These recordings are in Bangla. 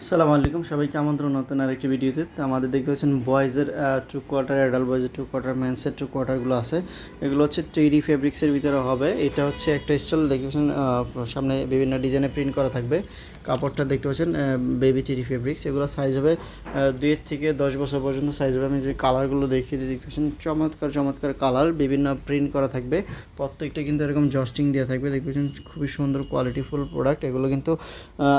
আসসালামু আলাইকুম, সবাইকে আমন্ত্রণ নতুন আরেকটি ভিডিওতে। তো আমাদের দেখতে পাচ্ছেন বয়েজের টু কোয়ার্টার, অ্যাডাল্ট বয়েজের টু কোয়ার্টার, মেন্সের টু কোয়ার্টারগুলো আছে। এগুলো হচ্ছে টেরি ফেব্রিক্সের ভিতরে হবে। এটা হচ্ছে একটা স্টাইল দেখতে পাচ্ছেন, সামনে বিভিন্ন ডিজাইনে প্রিন্ট করা থাকবে। কাপড়টা দেখতে পাচ্ছেন বেবি টেরি ফেব্রিক্স। এগুলো সাইজ হবে 2 থেকে 10 বছর পর্যন্ত সাইজ হবে। আমি যে কালারগুলো দেখিয়ে দিয়ে দেখতে পাচ্ছেন চমৎকার চমৎকার কালার, বিভিন্ন প্রিন্ট করা থাকবে। প্রত্যেকটা কিন্তু এরকম জস্টিং দেওয়া থাকবে। দেখতে পাচ্ছেন খুবই সুন্দর কোয়ালিটিফুল প্রোডাক্ট। এগুলো কিন্তু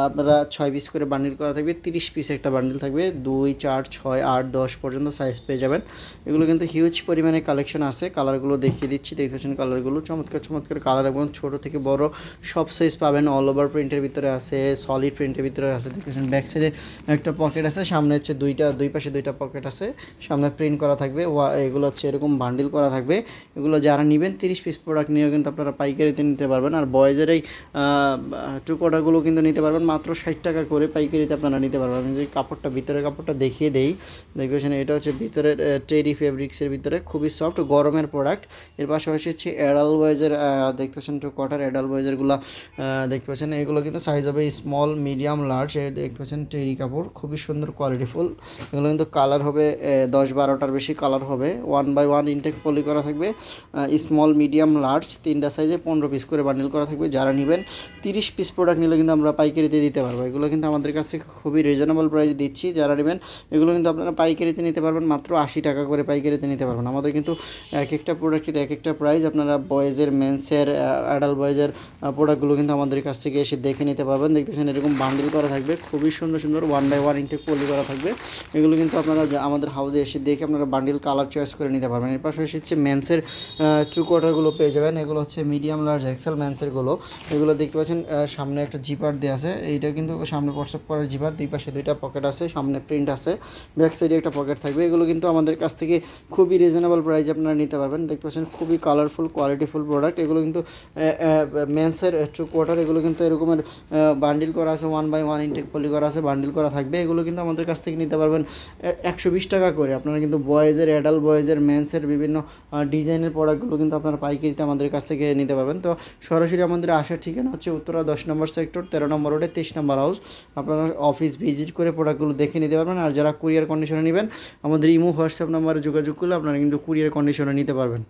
আপনারা 6 পিস করে বান্ডিল করা থাকবে, 30 পিস একটা বান্ডিল থাকবে। 2, 4, 6, 8, 10 পর্যন্ত সাইজ পেয়ে যাবেন। এগুলো কিন্তু হিউজ পরিমাণে কালেকশন আছে। কালারগুলো দেখিয়ে দিচ্ছি, দেখতে পাচ্ছেন কালারগুলো চমৎকার চমৎকার কালার, এবং ছোটো থেকে বড় সব সাইজ পাবেন। অল ওভার প্রিন্টের ভিতরে আছে, সলিড প্রিন্টের ভিতরে আছে। দেখতে পাচ্ছেন ব্যাক সাইডে একটা পকেট আছে, সামনে হচ্ছে দুই পাশে দুইটা পকেট আছে, সামনে প্রিন্ট করা থাকবে। এগুলো হচ্ছে এরকম বান্ডিল করা থাকবে। এগুলো যারা নেবেন 30 পিস প্রোডাক্ট নিয়েও কিন্তু আপনারা পাইকারিতে নিতে পারবেন। আর বয়েজের এই টুকোটাগুলো কিন্তু নিতে পারবেন মাত্র 60 টাকা করে পাইকারিতে আপনারা নিতে পারবেন। আমি যে কাপড়টা, ভিতরের কাপড়টা দেখিয়ে দেই, দেখতে পাচ্ছেন এটা হচ্ছে ভিতরের টেরি ফেব্রিক্সের ভিতরে, খুবই সফট গরমের প্রোডাক্ট। এর পাশাপাশি হচ্ছে অ্যাডাল্ট বয়েজের দেখতে পাচ্ছেন টু কোয়ার্টার অ্যাডাল্ট বয়েজেরগুলো দেখতে পাচ্ছেন। এগুলো কিন্তু সাইজ হবে স্মল, মিডিয়াম, লার্জ। দেখতে পাচ্ছেন টেরি কাপড়, খুবই সুন্দর কোয়ালিটিফুল। এগুলো কিন্তু কালার হবে 10-12টার বেশি কালার হবে। 1 বাই 1 ইনটেক পলি করা থাকবে। স্মল, মিডিয়াম, লার্জ 3টা সাইজে 15 পিস করে বান্ডিল করা থাকবে। যারা নেবেন 30 পিস প্রোডাক্ট নিলে কিন্তু আমরা পাইকারিতে দিতে পারবো। এগুলো কিন্তু আমাদের কাছে খুবই রিজনেবল প্রাইসে দিচ্ছি। যারা নেবেন এগুলো কিন্তু আপনারা পাইকারিতে নিতে পারবেন মাত্র 80 টাকা করে পাইকারিতে নিতে পারবেন। আমাদের কিন্তু এক একটা প্রোডাক্টের এক একটা প্রাইস। আপনারা বয়েজের, মেন্সের, অ্যাডাল্ট বয়েজের প্রোডাক্টগুলো কিন্তু আমাদের কাছ থেকে এসে দেখে নিতে পারবেন। দেখতেছেন এরকম বান্ডিল করা থাকবে, খুবই সুন্দর সুন্দর 1 বাই 1 ইনটেক পলি করা থাকবে। এগুলো কিন্তু আপনারা আমাদের হাউসে এসে দেখে আপনারা বান্ডিল কালার চয়েস করে নিতে পারবেন। এর পাশাপাশি হচ্ছে মেন্সের টু কোয়ার্টারগুলো পেয়ে যাবেন। এগুলো হচ্ছে মিডিয়াম, লার্জ, এক্সেল মেন্সেরগুলো। এগুলো দেখতে পাচ্ছেন সামনে একটা জিপার দেওয়া আছে। এইটা কিন্তু সামনে প্রস্রাব করার জিপার, দুই পাশে দুইটা পকেট আছে, সামনে প্রিন্ট আছে, ব্যাক সাইডে একটা পকেট থাকবে। এগুলো কিন্তু আমাদের কাছ থেকে খুবই রিজনেবল প্রাইসে আপনারা নিতে পারবেন। দেখতে পাচ্ছেন খুবই কালারফুল কোয়ালিটিফুল প্রোডাক্ট। এগুলো কিন্তু মেন্সের টু কোয়ার্টার, এগুলো কিন্তু এরকমের বান্ডিল করা আছে, 1 বাই 1 ইনটেক পলি করা আছে, বান্ডিল করা থাকবে। এগুলো কিন্তু আমাদের কাছ থেকে নিতে পারবেন 120 টাকা করে। আপনারা কিন্তু বয়েজের, অ্যাডাল্ট বয়েজের, মেন্সের বিভিন্ন ডিজাইনের প্রোডাক্টগুলো কিন্তু আপনারা পাইকারিতে আমাদের কাছ থেকে নিতে পারবেন। তো সরাসরি আমাদের আসার ঠিকানা হচ্ছে উত্তরা 10 নম্বর সেক্টর, 13 নম্বর রোডে, 23 নম্বর হাউস। আপনারা অফিস ভিজিট করে প্রোডাক্টগুলো দেখে নিতে পারবেন। আর যারা কুরিয়ার কন্ডিশনে নেবেন, আমাদের ইমো, হোয়াটসঅ্যাপ নাম্বারে যোগাযোগ করলে আপনারা কিন্তু কুরিয়ার কন্ডিশনে নিতে পারবেন।